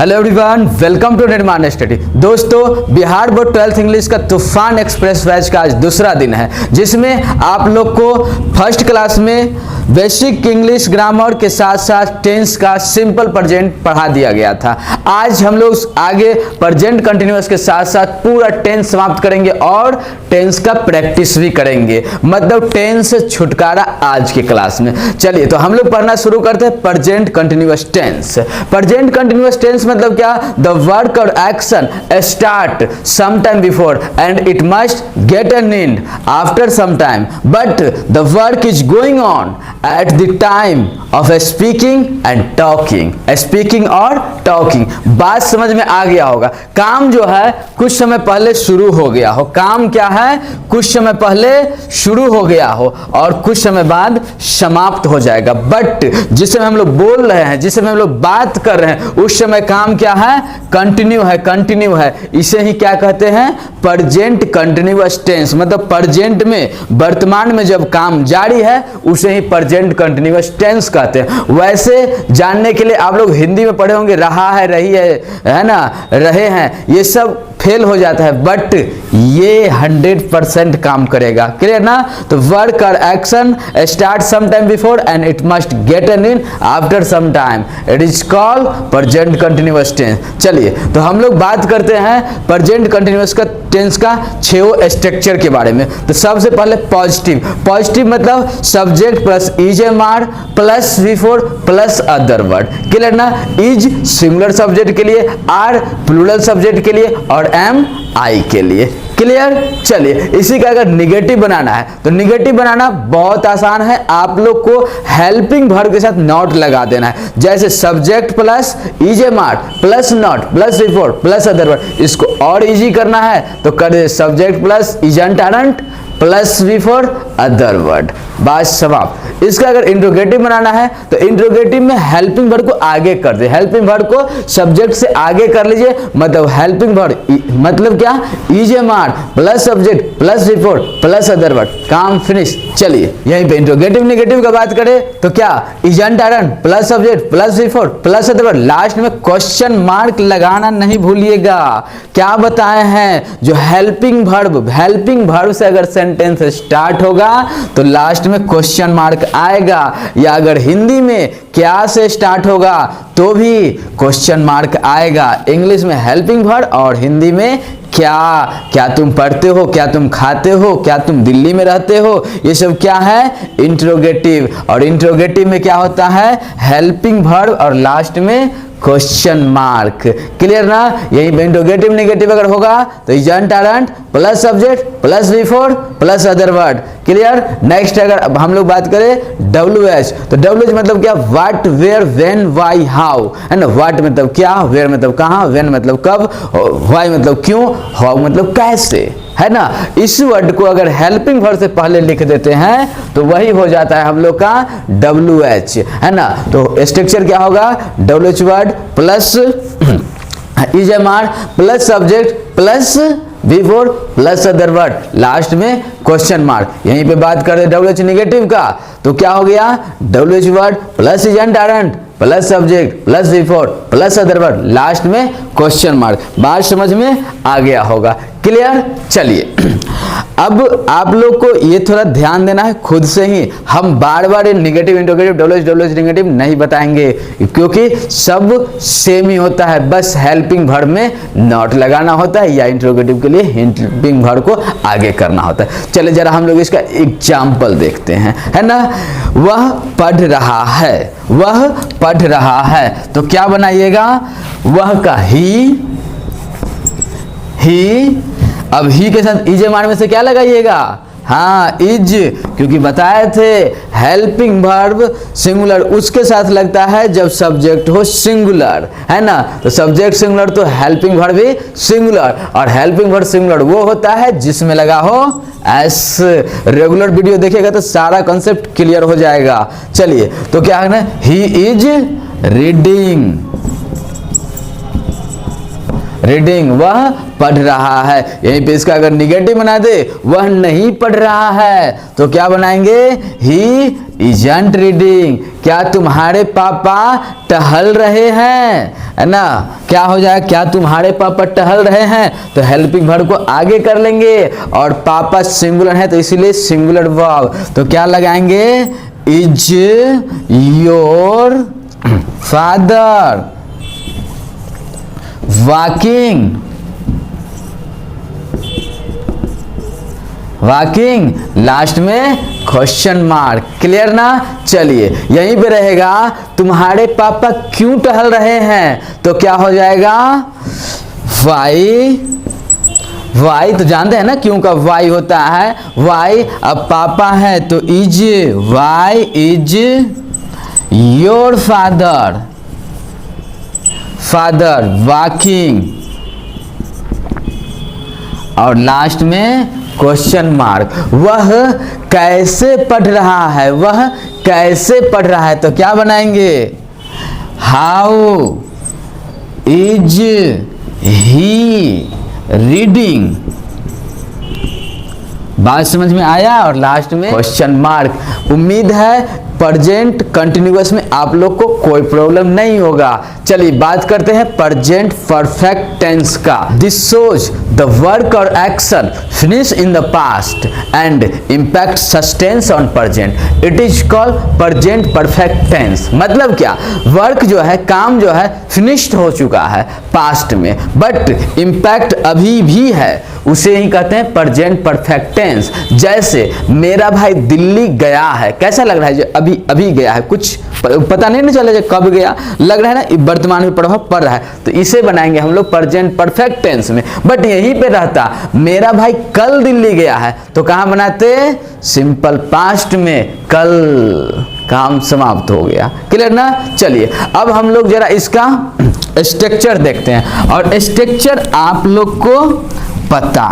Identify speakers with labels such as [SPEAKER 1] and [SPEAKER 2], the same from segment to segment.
[SPEAKER 1] Hello everyone, welcome to निर्माण study. दोस्तों, Bihar board 12th English का तूफान एक्सप्रेस बैच का आज दूसरा दिन है, जिसमें आप लोग को फर्स्ट क्लास में बेसिक इंग्लिश ग्रामर के साथ साथ टेंस का सिंपल प्रेजेंट पढ़ा दिया गया था। आज हम लोग आगे प्रेजेंट कंटिन्यूअस के साथ साथ पूरा टेंस समाप्त करेंगे और टेंस का प्रैक्टिस भी करेंगे, मतलब टेंस से छुटकारा आज के क्लास में। चलिए तो हम लोग पढ़ना शुरू करते हैं present continuous tense. Present continuous tense मतलब क्या? द वर्क और action start some time before and it must get an end after some time, but the work is going on at the time of speaking and talking। speaking और talking, बात समझ में आ गया होगा। काम जो है कुछ समय पहले शुरू हो गया हो, काम क्या है? कुछ समय पहले शुरू हो गया हो और कुछ समय बाद समाप्त हो जाएगा। बट जिस समय हम लोग बोल रहे हैं, जिस समय हम लोग बात कर रहे हैं, उस समय काम क्या है? कंटिन्यू है, कंटिन्यू है। इसे ही क्या कहते हैं? Present continuous tense. मतलब प्रेजेंट में, वर्तमान में जब काम जारी है उसे ही प्रेजेंट कंटिन्यूअस टेंस कहते हैं। वैसे जानने के लिए आप लोग हिंदी में पढ़े होंगे रहा है, रही है ना, रहे हैं, ये सब फेल हो जाता है, बट ये 100% काम करेगा। क्लियर ना? तो वर्क और action start some time before and it must get an end after some time, it is called present continuous tense. चलिए तो हम लोग बात करते हैं प्रेजेंट कंटिन्यूअस का टेंस का 6 स्ट्रक्चर के बारे में। तो सबसे पहले पॉजिटिव। पॉजिटिव मतलब subject plus is am are plus before plus other word. Clear ना? इज सिंगुलर सब्जेक्ट के लिए, आर प्लूरल सब्जेक्ट के लिए और एम आई के लिए। क्लियर? चलिए इसी का अगर निगेटिव बनाना है तो निगेटिव बनाना बहुत आसान है। आप लोग को हेल्पिंग वर्ब के साथ नॉट लगा देना है। जैसे subject plus is am are plus not plus before plus other word. इसको और इजी करना है तो कर दे subject plus isn't aren't plus before other word, बात समाप्त। इसका अगर इंट्रोगेटिव बनाना है तो इंट्रोगेटिव में हेल्पिंग वर्ब को आगे कर दे, हेल्पिंग वर्ब को सब्जेक्ट से आगे कर लीजिए। मतलब हेल्पिंग वर्ब मतलब क्या? Is am are plus subject plus before plus other word, काम फिनिश। चलिए यहीं पे इंट्रोगेटिव नेगेटिव का बात करें तो क्या? Isn't aren't plus subject plus before plus other word. Last में क्वेश्चन मार्क लगाना नहीं भूलिएगा। क्या बताए हैं? जो हेल्पिंग वर्ब से अगर सेंटेंस स्टार्ट होगा तो लास्ट में क्वेश्चन मार्क आएगा, या अगर हिंदी में क्या से स्टार्ट होगा तो भी क्वेश्चन मार्क आएगा। इंग्लिश में हेल्पिंग वर्ब और हिंदी में क्या तुम पढ़ते हो, क्या तुम खाते हो, क्या तुम दिल्ली में रहते हो, ये सब क्या है? इंट्रोगेटिव। और इंट्रोगेटिव में क्या होता है? हेल्पिंग वर्ब और लास्ट में क्वेश्चन मार्क। क्लियर ना? यही पे इंट्रोगेटिव नेगेटिव अगर होगा तो isn't aren't plus subject plus before plus other word. Clear? Next अगर अब हम लोग बात करें WH तो WH मतलब क्या? What, where, when, why, how, है ना? व्हाट मतलब क्या, वेयर मतलब कहाँ, व्हेन मतलब कब, व्हाई मतलब क्यों, हाउ मतलब कैसे, है ना? इस वर्ड को अगर हेल्पिंग वर्ब से पहले लिख देते हैं तो वही हो जाता है हम लोग का WH, है ना? तो स्ट्रक्चर क्या होगा? WH word plus is am are plus subject plus before plus other word, last में क्वेश्चन मार्क। यहीं पे बात करें WH नेगेटिव का तो क्या हो गया? WH word plus isn't aren't plus subject plus before plus other word, last में क्वेश्चन मार्क। बात समझ में आ गया होगा। क्लियर? चलिए अब आप लोग को ये थोड़ा ध्यान देना है खुद से ही। हम बार बार नेगेटिव इंट्रोगेटिव WH नेगेटिव नहीं बताएंगे क्योंकि सब सेम ही होता है, बस हेल्पिंग वर्ब में नॉट लगाना होता है या इंट्रोगेटिव के लिए हेल्पिंग वर्ब को आगे करना होता है। चलिए जरा हम लोग इसका एग्जाम्पल देखते हैं, है ना? वह पढ़ रहा है, वह पढ़ रहा है तो क्या बनाइएगा? वह का ही, अब ही के साथ इज एम आर में से क्या लगाइएगा? हाँ, इज, क्योंकि बताए थे हेल्पिंग वर्ब सिंगुलर उसके साथ लगता है जब सब्जेक्ट हो सिंगुलर, है ना? तो सब्जेक्ट सिंगुलर तो हेल्पिंग वर्ब भी सिंगुलर, और हेल्पिंग वर्ब सिंगुलर वो होता है जिसमें लगा हो एस। रेगुलर वीडियो देखिएगा तो सारा कॉन्सेप्ट क्लियर हो जाएगा। चलिए तो क्या है ना? ही इज रीडिंग, रीडिंग, वह पढ़ रहा है। यहीं पे इसका अगर निगेटिव बना दे, वह नहीं पढ़ रहा है, तो क्या बनाएंगे? ही इजंट रीडिंग। क्या तुम्हारे पापा टहल रहे हैं, है ना। क्या हो जाए, क्या तुम्हारे पापा टहल रहे हैं, तो हेल्पिंग वर्ब को आगे कर लेंगे और पापा सिंगुलर है तो इसीलिए सिंगुलर वर्ब। तो क्या लगाएंगे, is your father walking, walking, last में क्वेश्चन मार्क। क्लियर ना। चलिए यहीं पे रहेगा, तुम्हारे पापा क्यों टहल रहे हैं, तो क्या हो जाएगा, वाई, वाई तो जानते हैं ना क्यों का वाई होता है, वाई। अब पापा है तो is, why is your father, father walking, और लास्ट में क्वेश्चन मार्क। वह कैसे पढ़ रहा है, वह कैसे पढ़ रहा है, तो क्या बनाएंगे, हाउ इज ही रीडिंग। बात समझ में आया। और लास्ट में क्वेश्चन मार्क। उम्मीद है प्रेजेंट कंटिन्यूअस में आप लोग को कोई प्रॉब्लम नहीं होगा। चलिए बात करते हैं प्रेजेंट परफेक्ट टेंस का। दिस शोज द वर्क और action finish in the past and impact sustains on present. It is called present perfect tense. मतलब क्या, वर्क जो है, काम जो है फिनिश्ड हो चुका है पास्ट में, बट इम्पैक्ट अभी भी है, उसे ही कहते हैं प्रेजेंट परफेक्ट टेंस। जैसे मेरा भाई दिल्ली गया है, कैसा लग रहा है, जो अभी अभी गया है, कुछ पता नहीं ना चला कब गया, लग रहा है ना वर्तमान में प्रभाव पड़ रहा है, तो इसे बनाएंगे हम लोग प्रेजेंट परफेक्ट टेंस में। बट यहीं पे रहता मेरा भाई कल दिल्ली गया है, तो कहां बनाते, सिंपल पास्ट में, कल, काम समाप्त हो गया। क्लियर ना। चलिए अब हम लोग जरा इसका स्ट्रक्चर देखते हैं, और स्ट्रक्चर आप लोग को पता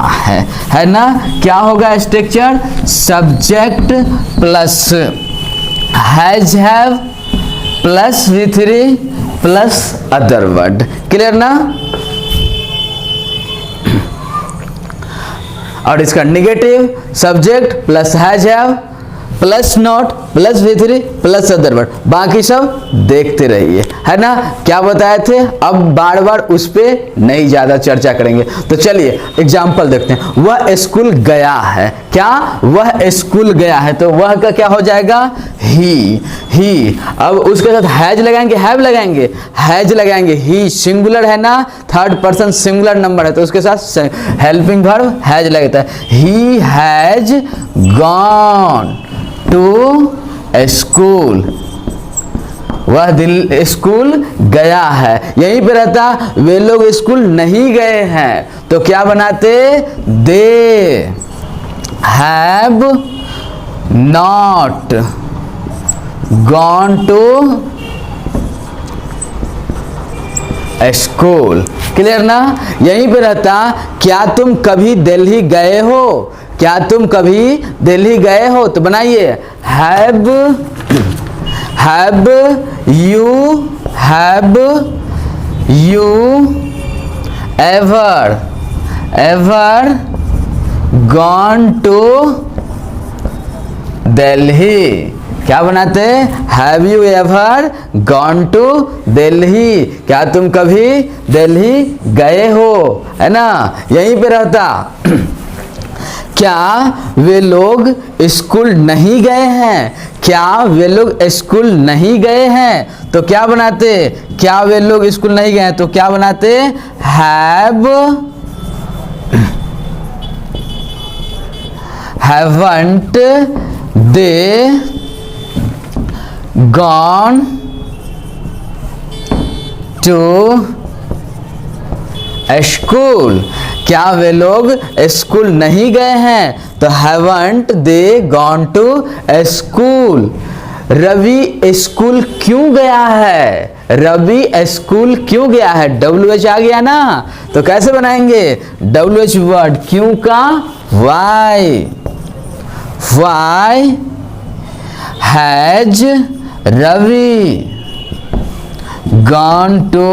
[SPEAKER 1] है ना। क्या होगा structure, subject plus has have plus V3 plus other word. Clear ना। और इसका negative, subject plus has have plus not plus V3 plus other word, बाकी सब देखते रहिए, है ना। क्या बताए थे, अब बार बार उस पे नहीं ज्यादा चर्चा करेंगे। तो चलिए एग्जाम्पल देखते हैं। वह स्कूल गया है, क्या, वह स्कूल गया है, तो वह का क्या हो जाएगा, ही। अब उसके साथ हैज लगाएंगे, हैव लगाएंगे, हैज लगाएंगे, ही सिंगुलर है ना, थर्ड पर्सन सिंगुलर नंबर है, तो उसके साथ हेल्पिंग वर्ब हैज लगता है। He has gone to school, वह स्कूल गया है। यहीं पे रहता वे लोग स्कूल नहीं गए हैं, तो क्या बनाते, they have not gone to school. Clear ना। यहीं पे रहता, क्या तुम कभी दिल्ली गए हो, क्या तुम कभी दिल्ली गए हो, तो बनाइए have you ever gone to Delhi. क्या बनाते, have you ever gone to Delhi, क्या तुम कभी दिल्ली गए हो, है ना। यहीं पे रहता, क्या वे लोग स्कूल नहीं गए हैं, क्या वे लोग स्कूल नहीं गए हैं, तो क्या बनाते, क्या वे लोग स्कूल नहीं गए हैं, तो क्या बनाते, haven't they gone to school, क्या वे लोग स्कूल नहीं गए हैं, तो haven't they gone to school. Ravi school क्यों गया है, रवि स्कूल क्यों गया है, WH आ गया ना, तो कैसे बनाएंगे, WH वर्ड, क्यों का why has Ravi gone to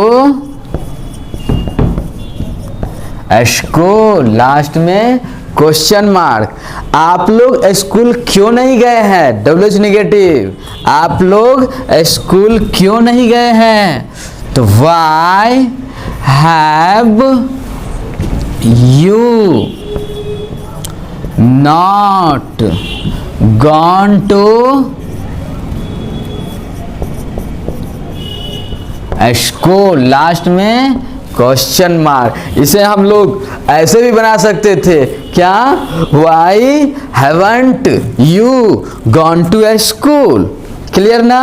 [SPEAKER 1] school, last में क्वेश्चन मार्क। आप लोग स्कूल क्यों नहीं गए हैं? WH negative. आप लोग स्कूल क्यों नहीं गए हैं? तो why have you not gone to school? Last में क्वेश्चन मार्क। इसे हम लोग ऐसे भी बना सकते थे, क्या? Why haven't you gone to a school? Clear ना?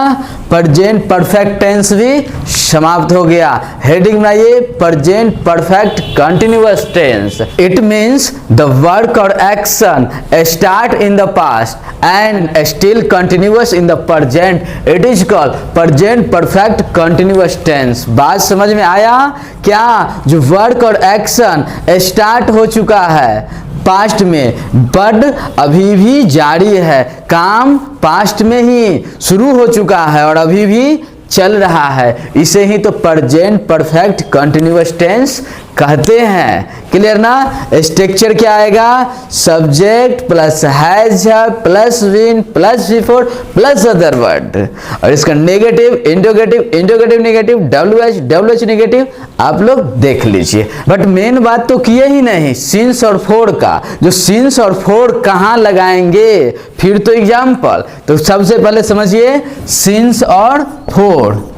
[SPEAKER 1] प्रेजेंट परफेक्ट टेंस भी समाप्त हो गया। हेडिंग बनाइए present perfect continuous tense. It means the work और action start in the past and still continuous in the present. It is called present perfect continuous tense. बात समझ में आया क्या? जो वर्क और एक्शन स्टार्ट हो चुका है पास्ट में, बट अभी भी जारी है। काम पास्ट में ही शुरू हो चुका है और अभी भी चल रहा है। इसे ही तो प्रेजेंट परफेक्ट कंटिन्यूअस टेंस कहते हैं। क्लियर ना? स्ट्रक्चर क्या आएगा? Subject plus has plus been plus before plus other word. और इसका negative, interrogative negative, WH negative आप लोग देख लीजिए। बट मेन बात तो किए ही नहीं सिंस और फोर का। जो सिंस और फोर कहाँ लगाएंगे? फिर तो एग्जाम्पल। तो सबसे पहले समझिए सिंस और फोर।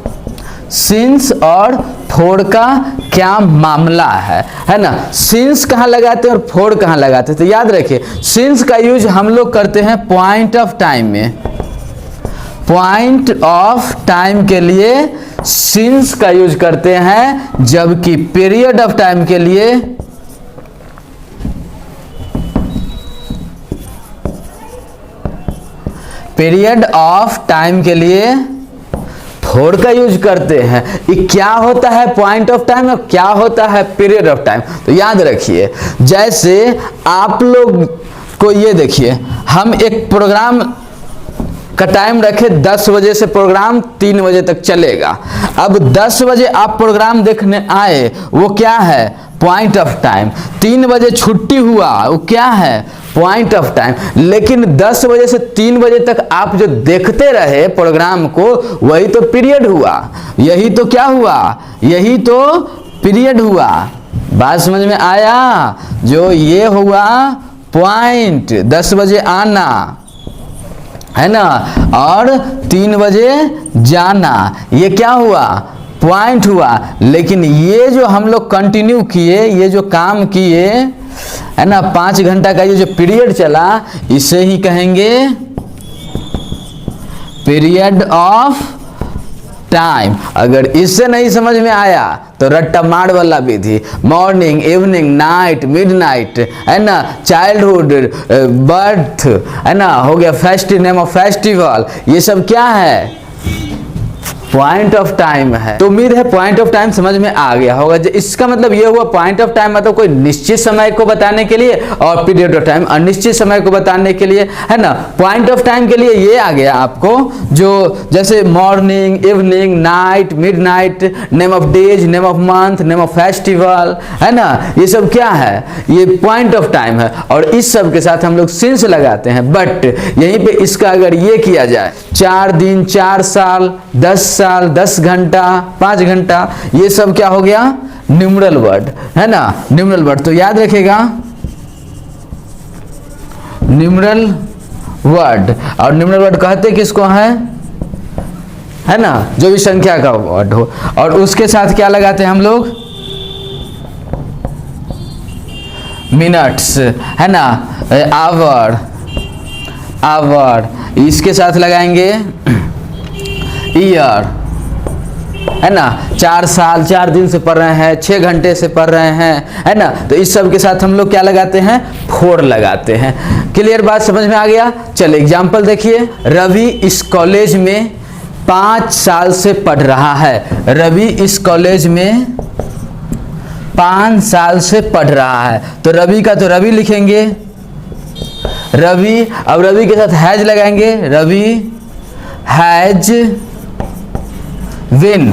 [SPEAKER 1] सिंस और फोर का क्या मामला है ना? सिंस कहाँ लगाते हैं और फोर कहाँ लगाते हैं? तो याद रखिए सिंस का यूज हम लोग करते हैं पॉइंट ऑफ टाइम में। पॉइंट ऑफ टाइम के लिए सिंस का यूज करते हैं, जबकि पीरियड ऑफ टाइम के लिए फोर का यूज करते हैं। ये क्या होता है पॉइंट ऑफ टाइम और क्या होता है पीरियड ऑफ टाइम? तो याद रखिए जैसे आप लोग को ये देखिए, हम एक प्रोग्राम का टाइम रखे 10 बजे से प्रोग्राम 3 बजे तक चलेगा। अब 10 बजे आप प्रोग्राम देखने आए, वो क्या है? Point of time. 3 बजे छुट्टी हुआ, वो क्या है? Point of time. लेकिन 10 बजे से 3 बजे तक आप जो देखते रहे प्रोग्राम को, वही तो पीरियड हुआ। यही तो क्या हुआ? यही तो पीरियड हुआ। बात समझ में आया? जो ये हुआ पॉइंट 10 बजे आना है ना, और 3 बजे जाना, ये क्या हुआ? पॉइंट हुआ। लेकिन ये जो हम लोग कंटिन्यू किए, ये जो काम किए है ना, 5 घंटा का ये जो पीरियड चला, इसे ही कहेंगे पीरियड ऑफ टाइम। अगर इससे नहीं समझ में आया तो रट्टा मार वाला विधि, मॉर्निंग, इवनिंग, नाइट, मिडनाइट है ना, चाइल्डहुड, बर्थ है ना, हो गया फेस्टिव, नेम ऑफ फेस्टिवल, ये सब क्या है? पॉइंट ऑफ टाइम है। तो उम्मीद है पॉइंट ऑफ टाइम समझ में आ गया होगा। इसका मतलब ये हुआ पॉइंट ऑफ टाइम मतलब कोई निश्चित समय को बताने के लिए, और पीरियड ऑफ टाइम अनिश्चित समय को बताने के लिए, है ना। पॉइंट ऑफ टाइम के लिए ये आ गया आपको, जो जैसे morning, evening, night, midnight, name of days, name of month, name of festival, है ना, ये सब क्या है? ये पॉइंट ऑफ टाइम है। और इस सब के साथ हम लोग सिंस लगाते हैं। बट यहीं पे इसका अगर ये किया जाए 4 दिन, 4 साल, 10 साल, 10 घंटा, 5 घंटा, ये सब क्या हो गया? न्यूमरल वर्ड, है ना, न्यूमरल वर्ड। तो याद रखिएगा न्यूमरल वर्ड। और न्यूमरल वर्ड कहते किसको है ना, जो भी संख्या का वर्ड हो। और उसके साथ क्या लगाते हैं हम लोग? मिनट्स, है ना, आवर, आवर, इसके साथ लगाएंगे ईयर, है ना। 4 साल, 4 दिन से पढ़ रहे हैं, 6 घंटे से पढ़ रहे हैं, है ना। तो इस सब के साथ हम लोग क्या लगाते हैं? 4 लगाते हैं। क्लियर बात समझ में आ गया? चलिए एग्जाम्पल देखिए। रवि इस कॉलेज में 5 साल से पढ़ रहा है। रवि इस कॉलेज में 5 साल से पढ़ रहा है। तो रवि का तो रवि लिखेंगे, रवि। अब रवि के साथ हैज लगाएंगे, Ravi has been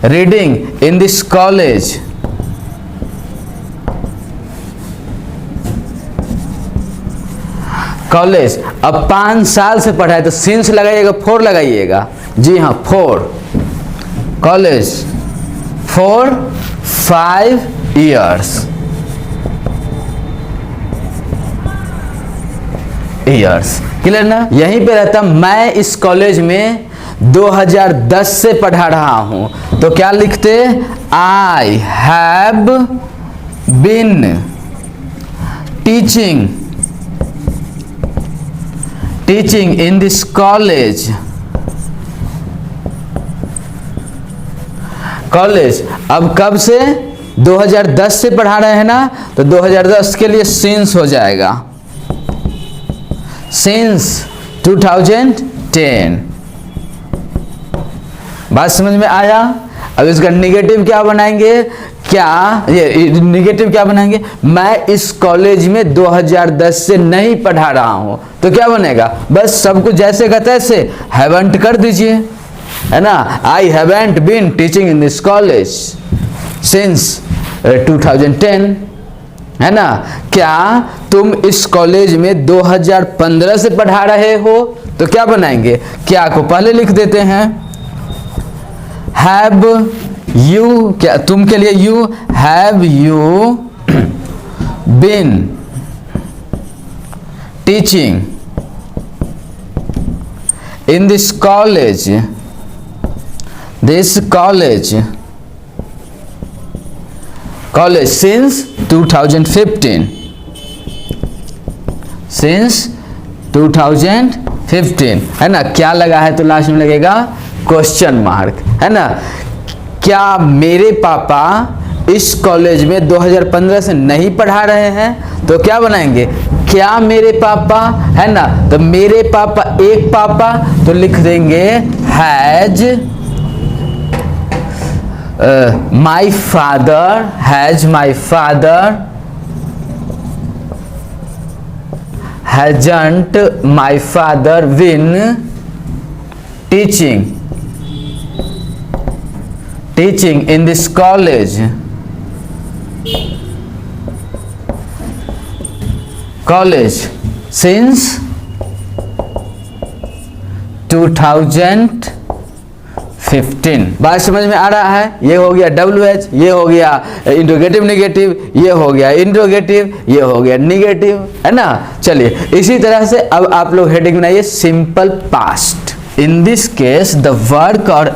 [SPEAKER 1] reading in this college college. अब 5 साल से पढ़ा है तो सिंस लगाइएगा, 4 लगाइएगा। जी हाँ 4, कॉलेज फॉर 5 years। क्लियर ना? यहीं पे रहता मैं इस कॉलेज में 2010 से पढ़ा रहा हूं तो क्या लिखते, I have been teaching in this college. अब कब से, 2010 से पढ़ा रहे हैं ना, तो 2010 के लिए सिंस हो जाएगा, सिंस 2010। बात समझ में आया? अब इसका निगेटिव क्या बनाएंगे, ये निगेटिव क्या बनाएंगे, मैं इस कॉलेज में 2010 से नहीं पढ़ा रहा हूं तो क्या बनेगा, बस सब कुछ जैसे का तैसे हैवंट कर दीजिए, है ना। I haven't been teaching in this college since 2010, है ना। क्या तुम इस कॉलेज में 2015 से पढ़ा रहे हो तो क्या बनाएंगे, क्या को पहले लिख देते हैं, हैव यू, क्या तुम के लिए you, have you been teaching in this college since 2015, है ना। क्या लगा है तो लास्ट में लगेगा क्वेश्चन मार्क, है ना। क्या मेरे पापा इस कॉलेज में 2015 से नहीं पढ़ा रहे हैं तो क्या बनाएंगे, क्या मेरे पापा, है ना। तो मेरे पापा, एक पापा तो लिख देंगे has my father, hasn't my father been teaching in this college since 2015। बात समझ में आ रहा है? ये हो गया WH, ये हो गया इंट्रोगेटिव नेगेटिव, ये हो गया इंट्रोगेटिव, ये हो गया निगेटिव, है ना। चलिए इसी तरह से अब आप लोग हेडिंग बनाइए simple past. In this case the work और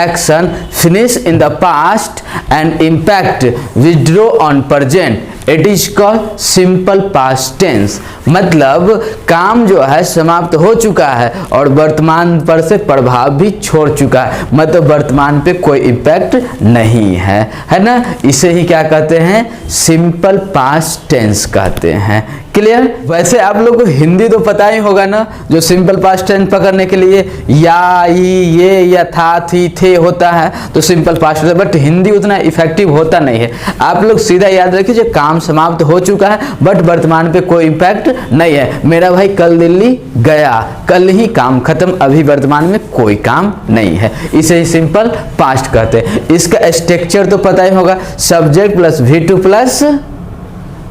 [SPEAKER 1] action finish in the past and impact withdraw on present, it is called simple past tense. मतलब काम जो है समाप्त हो चुका है और वर्तमान पर से प्रभाव भी छोड़ चुका है, मतलब वर्तमान पे कोई इम्पैक्ट नहीं है ना। इसे ही क्या कहते हैं, सिंपल पास्ट टेंस कहते हैं। क्लियर? वैसे आप लोग को हिंदी तो पता ही होगा ना, जो सिंपल पास्ट टेंस पकड़ने के लिए या, ये या था, थी, थे होता है तो सिंपल पास्ट होता है, बट हिंदी उतना इफेक्टिव होता नहीं है। आप लोग सीधा याद रखिए जो काम समाप्त हो चुका है बट वर्तमान पे कोई इम्पैक्ट नहीं है। मेरा भाई कल दिल्ली गया, कल ही काम खत्म, अभी वर्तमान में कोई काम नहीं है, इसे ही सिंपल पास्ट कहते हैं। इसका स्ट्रक्चर तो पता ही होगा, subject plus V2 plus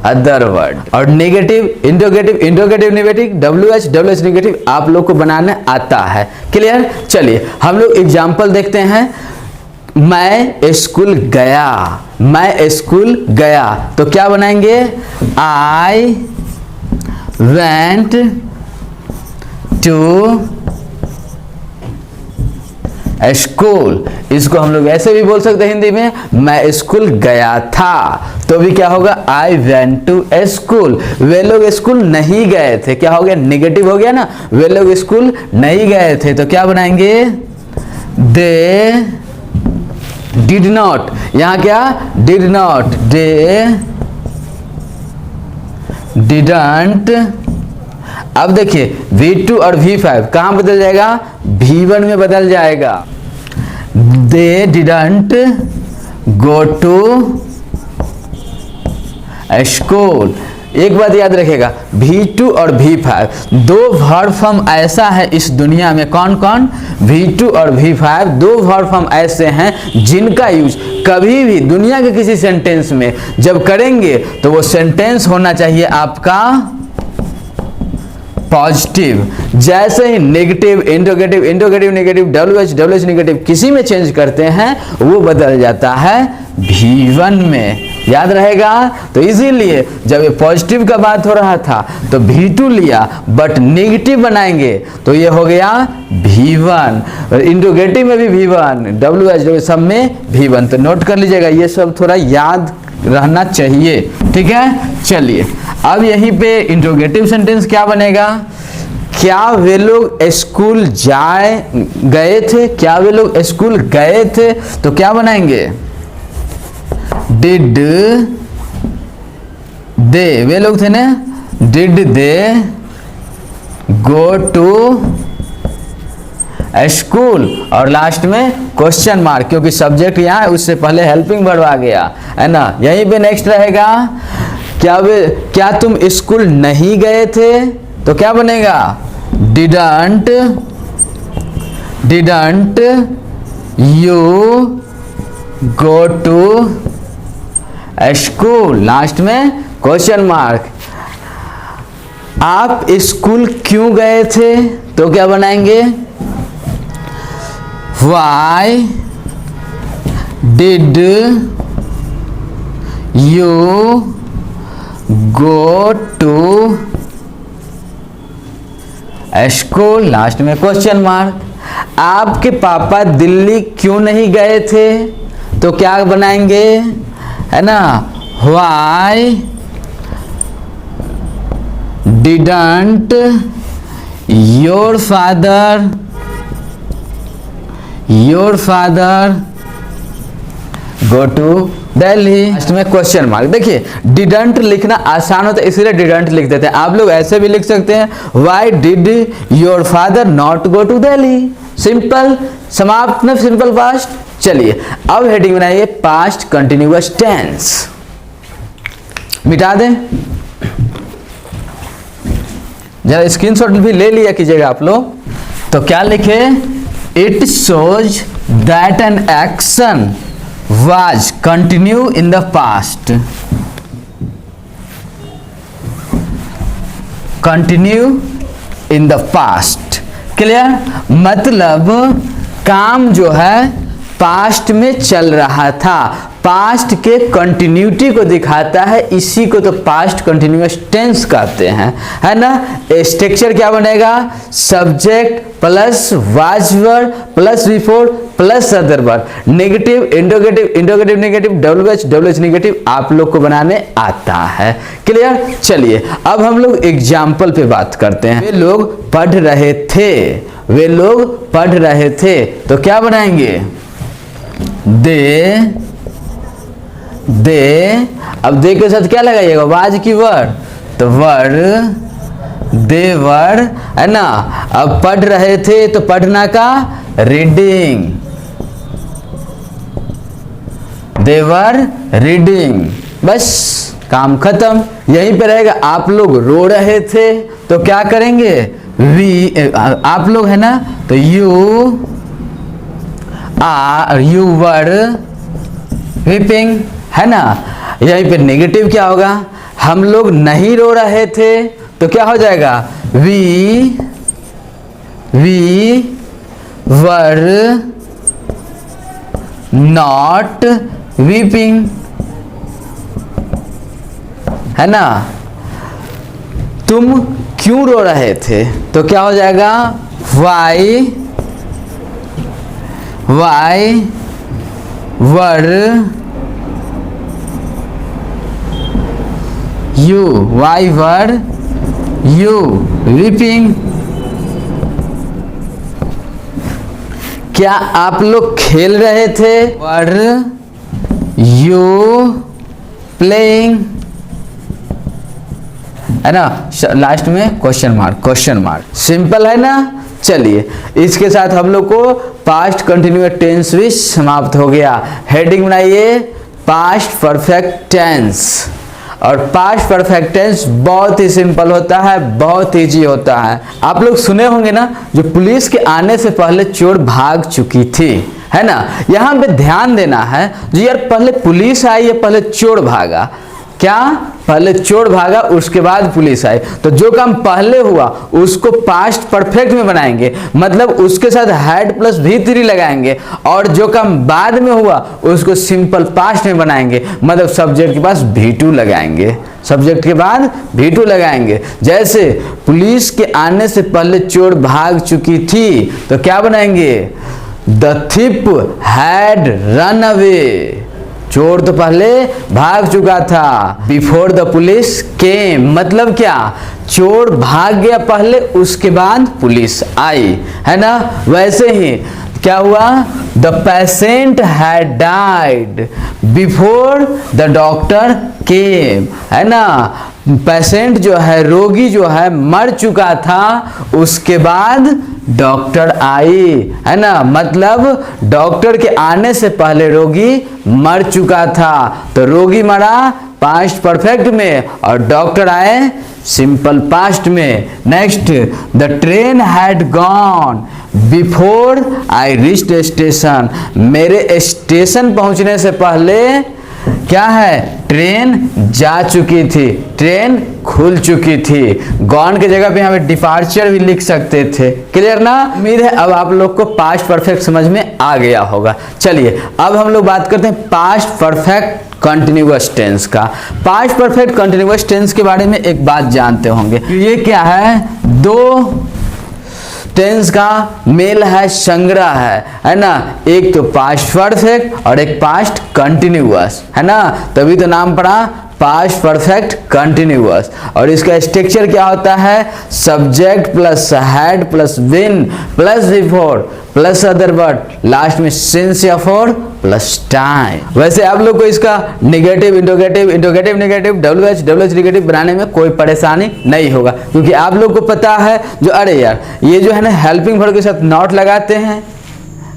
[SPEAKER 1] other word, और negative interrogative, interrogative negative, WH negative आप लोग को बनाने आता है। क्लियर? चलिए हम लोग एग्जाम्पल देखते हैं। मैं स्कूल गया तो क्या बनाएंगे, आई वेंट टू स्कूल। इसको हम लोग ऐसे भी बोल सकते हैं हिंदी में, मैं स्कूल गया था तो भी क्या होगा, आई वेंट टू स्कूल। वे लोग स्कूल नहीं गए थे, क्या हो गया, निगेटिव हो गया ना। वे लोग स्कूल नहीं गए थे तो क्या बनाएंगे, दे डिड नॉट। यहां क्या, डिड नॉट, दे डिडंट। अब देखिए V2 और V5 कहां बदल जाएगा, V1 में बदल जाएगा। They didn't go to school. एक बात याद रखेगा, V2 और V5 दो वर्ब फॉर्म ऐसा है इस दुनिया में, कौन कौन, V2 और V5 दो वर्ब फॉर्म ऐसे हैं जिनका यूज कभी भी दुनिया के किसी सेंटेंस में जब करेंगे तो वो सेंटेंस होना चाहिए आपका पॉजिटिव। जैसे ही negative, interrogative, interrogative negative, WH negative किसी में चेंज करते हैं वो बदल जाता है V1 में, याद रहेगा। तो इसीलिए जब ये पॉजिटिव का बात हो रहा था तो V2 लिया, बट नेगेटिव बनाएंगे तो ये हो गया V1, इंट्रोगेटिव में भी V1, WH सब में V1। तो नोट कर लीजिएगा, ये सब थोड़ा याद रहना चाहिए, ठीक है। चलिए अब यहीं पे इंट्रोगेटिव सेंटेंस क्या बनेगा, क्या वे लोग स्कूल गए थे, क्या वे लोग स्कूल गए थे, तो क्या बनाएंगे, डिड दे, वे लोग थे ना, did they go to school, और लास्ट में क्वेश्चन मार्क, क्योंकि सब्जेक्ट यहाँ है उससे पहले हेल्पिंग वर्ब आ गया है ना। यहीं पे नेक्स्ट रहेगा, क्या तुम स्कूल नहीं गए थे, तो क्या बनेगा, didn't you go to school, last में क्वेश्चन मार्क। आप स्कूल क्यों गए थे, तो क्या बनाएंगे, Why did you go to school, last में क्वेश्चन मार्क। आपके पापा दिल्ली क्यों नहीं गए थे, तो क्या बनाएंगे, है ना, Why didn't your father go to Delhi, last में क्वेश्चन मार्क। देखिए डिडंट लिखना आसान होता है इसलिए डिडंट लिख देते हैं, आप लोग ऐसे भी लिख सकते हैं, why did your father not go to Delhi, simple, समाप्त में सिंपल पास्ट। चलिए अब हेडिंग बनाइए पास्ट कंटिन्यूअस टेंस, मिटा दें, जरा स्क्रीनशॉट भी ले लिया कीजिएगा आप लोग। तो क्या लिखे, it shows that an action was continue in the past, continue in the past, clear, मतलब काम जो है पास्ट में चल रहा था, पास्ट के कंटिन्यूटी को दिखाता है, इसी को तो पास्ट कंटिन्यूअस टेंस कहते हैं, है ना। स्ट्रक्चर क्या बनेगा, subject plus was verb plus before plus other verb, negative, interrogative negative, WH negative आप लोग को बनाने आता है, क्लियर। चलिए अब हम लोग एग्जाम्पल पे बात करते हैं। वे लोग पढ़ रहे थे, वे लोग पढ़ रहे थे, तो क्या बनाएंगे, दे, अब दे के साथ क्या लगाइएगा, वाज की वर्ड, तो वर्ड, दे वर्ड, है ना। अब पढ़ रहे थे तो पढ़ना का रीडिंग, दे वर रीडिंग, बस काम खत्म। यहीं पे रहेगा, आप लोग रो रहे थे तो क्या करेंगे, वी, आप लोग है ना, तो यू वर वीपिंग, है ना। यहीं पे नेगेटिव क्या होगा, हम लोग नहीं रो रहे थे तो क्या हो जाएगा, वी वर नॉट वीपिंग, है ना। तुम क्यों रो रहे थे तो क्या हो जाएगा, why were you, why were you weeping. क्या आप लोग खेल रहे थे, वर यू प्लेइंग, है ना। लास्ट में क्वेश्चन मार्क, सिंपल है ना। चलिए इसके साथ हम लोग को पास्ट कंटिन्यूअस टेंस भी समाप्त हो गया। हेडिंग बनाइए पास्ट परफेक्ट टेंस। और पास्ट परफेक्ट टेंस बहुत ही सिंपल होता है, बहुत इजी होता है। आप लोग सुने होंगे ना, जो पुलिस के आने से पहले चोर भाग चुकी थी, है ना। यहाँ पे ध्यान देना है जी यार, पहले पुलिस आई या पहले चोर भागा? क्या? पहले चोर भागा उसके बाद पुलिस आई। तो जो काम पहले हुआ उसको पास्ट परफेक्ट में बनाएंगे, मतलब उसके साथ हैड प्लस V3 लगाएंगे, और जो काम बाद में हुआ उसको सिंपल पास्ट में बनाएंगे, मतलब सब्जेक्ट के पास V2 लगाएंगे, सब्जेक्ट के बाद V2 लगाएंगे। जैसे पुलिस के आने से पहले चोर भाग चुकी थी, तो क्या बनाएंगे? द थिप हैड रन अवे, चोर तो पहले भाग चुका था। बिफोर द पुलिस केम, मतलब क्या? चोर भाग गया पहले, उसके बाद पुलिस आई, है ना। वैसे ही क्या हुआ? The patient had died before the doctor केम, है ना। पेशेंट जो है, रोगी जो है, मर चुका था, उसके बाद डॉक्टर आई, है ना। मतलब डॉक्टर के आने से पहले रोगी मर चुका था, तो रोगी मरा पास्ट परफेक्ट में और डॉक्टर आए सिंपल पास्ट में। Next, the train had gone before I reached station, मेरे स्टेशन पहुंचने से पहले क्या है? ट्रेन जा चुकी थी, ट्रेन खुल चुकी थी। गॉन की जगह पे हमें डिपार्चर भी लिख सकते थे। क्लियर ना? उम्मीद है अब आप लोग को पास्ट परफेक्ट समझ में आ गया होगा। चलिए अब हम लोग बात करते हैं पास्ट परफेक्ट कंटिन्यूअस टेंस का। पास्ट परफेक्ट कंटिन्यूअस टेंस के बारे में एक बात जानते होंगे, ये क्या है? दो टेंस का मेल है, संग्रह है ना। एक तो पास्ट परफेक्ट और एक पास्ट कंटिन्यूअस, है ना। तभी तो नाम पड़ा पास्ट परफेक्ट कंटिन्यूअस। और इसका स्ट्रक्चर क्या होता है? Subject plus had plus been plus before plus other word, last में सिंस या फॉर प्लस टाइम। वैसे आप लोग को इसका negative interrogative, interrogative negative, WH negative बनाने में कोई परेशानी नहीं होगा, क्योंकि आप लोग को पता है जो, अरे यार ये जो है ना, हेल्पिंग वर्ब के साथ नॉट लगाते हैं,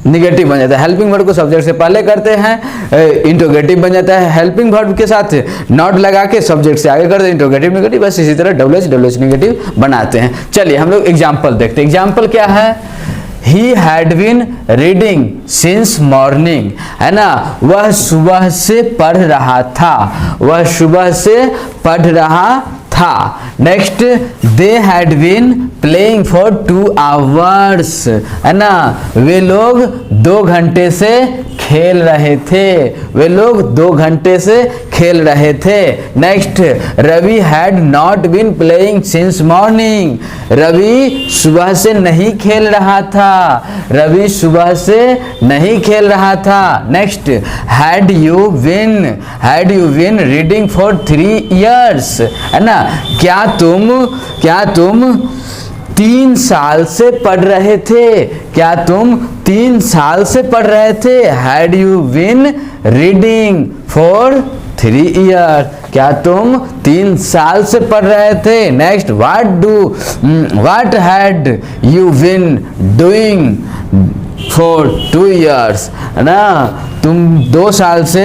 [SPEAKER 1] निगेटिव बन जाता है। हेल्पिंग वर्ब को सब्जेक्ट से पहले करते हैं, इंटरोगेटिव बन जाता है। हेल्पिंग वर्ब के साथ नॉट लगा के सब्जेक्ट से आगे करते हैं, इंटरोगेटिव नेगेटिव। बस इसी तरह WH नेगेटिव बनाते हैं। चलिए हम लोग एग्जाम्पल देखते हैं। एग्जाम्पल क्या है? He had been reading since morning, है ना। वह सुबह से पढ़ रहा था, वह सुबह से पढ़ रहा था। Next, they had been playing for 2 hours, है ना। वे लोग 2 घंटे से खेल रहे थे, वे लोग 2 घंटे से खेल रहे थे। Next, Ravi had not been playing since morning, Ravi सुबह से नहीं खेल रहा था, रवि सुबह से नहीं खेल रहा था। Next, had you been reading for 3 years, है ना। क्या तुम 3 साल से पढ़ रहे थे? क्या तुम 3 साल से पढ़ रहे थे? Had you been reading for 3 years, क्या तुम 3 साल से पढ़ रहे थे? Next, what had you been doing for 2 years, है ना। तुम 2 साल से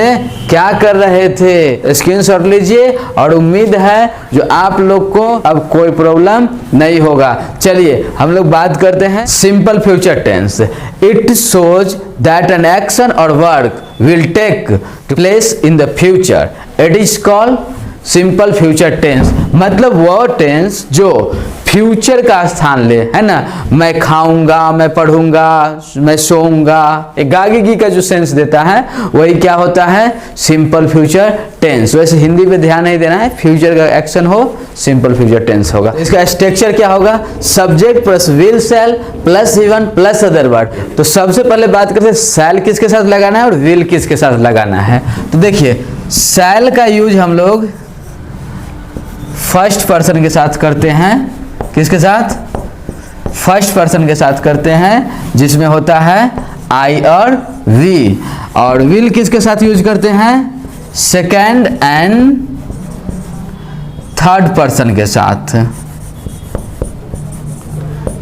[SPEAKER 1] क्या कर रहे थे? स्क्रीनशॉट लीजिए, और उम्मीद है जो आप लोग को अब कोई प्रॉब्लम नहीं होगा। चलिए हम लोग बात करते हैं simple future tense. It shows that an action or work will take place in the future, it is called simple future tense. मतलब वो टेंस जो फ्यूचर का स्थान ले, है ना। मैं खाऊंगा, मैं पढ़ूंगा, मैं सोऊंगा, एक गागी का जो सेंस देता है वही क्या होता है? Simple future tense. वैसे हिंदी पे ध्यान नहीं देना है, फ्यूचर का एक्शन हो सिंपल फ्यूचर टेंस होगा। इसका स्ट्रक्चर क्या होगा? Subject plus will shell plus even plus other word. तो सबसे पहले बात करते हैं शैल किसके साथ लगाना है और विल किसके साथ लगाना है। तो देखिए शैल का यूज हम लोग फर्स्ट पर्सन के साथ करते हैं। किसके साथ? फर्स्ट पर्सन के साथ करते हैं, जिसमें होता है आई और वी। और विल किसके साथ यूज करते हैं? सेकेंड एंड थर्ड पर्सन के साथ।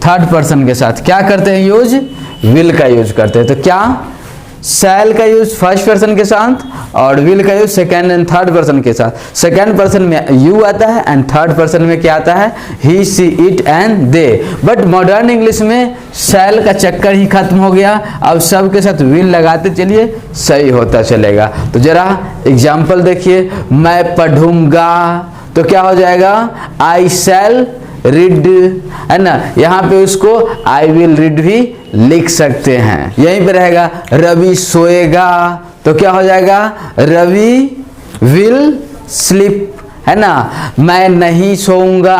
[SPEAKER 1] थर्ड पर्सन के साथ क्या करते हैं यूज? विल का यूज करते हैं। तो क्या शैल का यूज फर्स्ट पर्सन के साथ और विल का use second and third person के साथ। सेकेंड पर्सन में यू आता है एंड थर्ड पर्सन में क्या आता है, he, she, it and they. But modern English में शैल का चक्कर ही खत्म हो गया, अब सब के साथ विल लगाते चलिए, सही होता चलेगा। तो जरा एग्जाम्पल देखिए, मैं पढ़ूंगा तो क्या हो जाएगा, आई शैल रीड, है ना, यहाँ पे उसको आई विल रीड भी लिख सकते हैं। यहीं पे रहेगा रवि सोएगा तो क्या हो जाएगा, रवि विल स्लीप, है ना। मैं नहीं सोऊंगा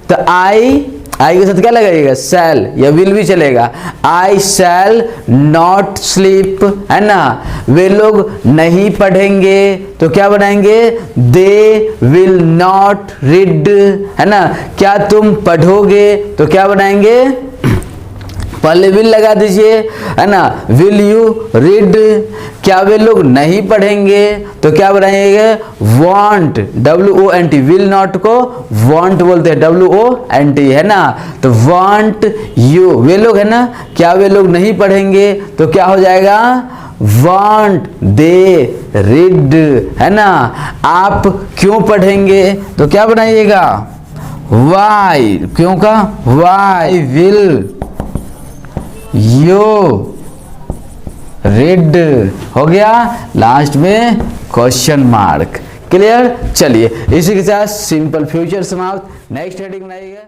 [SPEAKER 1] तो आई के साथ क्या लगाइएगा, शैल या विल भी चलेगा, आई शैल नॉट स्लीप, है ना। वे लोग नहीं पढ़ेंगे तो क्या बनाएंगे, दे विल नॉट रीड, है ना। क्या तुम पढ़ोगे तो क्या बनाएंगे, पहले विल लगा दीजिए, है ना, विल यू रीड। क्या वे लोग नहीं पढ़ेंगे तो क्या बनाएंगे, वांट, WONT, विल नॉट को वांट बोलते हैं, WONT, है ना। तो वांट यू, वे लोग, है ना, क्या वे लोग नहीं पढ़ेंगे तो क्या हो जाएगा, वांट दे रीड, है ना। आप क्यों पढ़ेंगे तो क्या बनाइएगा, वाई, क्यों का वाई विल यू रीड, हो गया, लास्ट में क्वेश्चन मार्क। क्लियर। चलिए इसी के साथ सिंपल फ्यूचर समाप्त। नेक्स्ट हेडिंग बनाइएगा।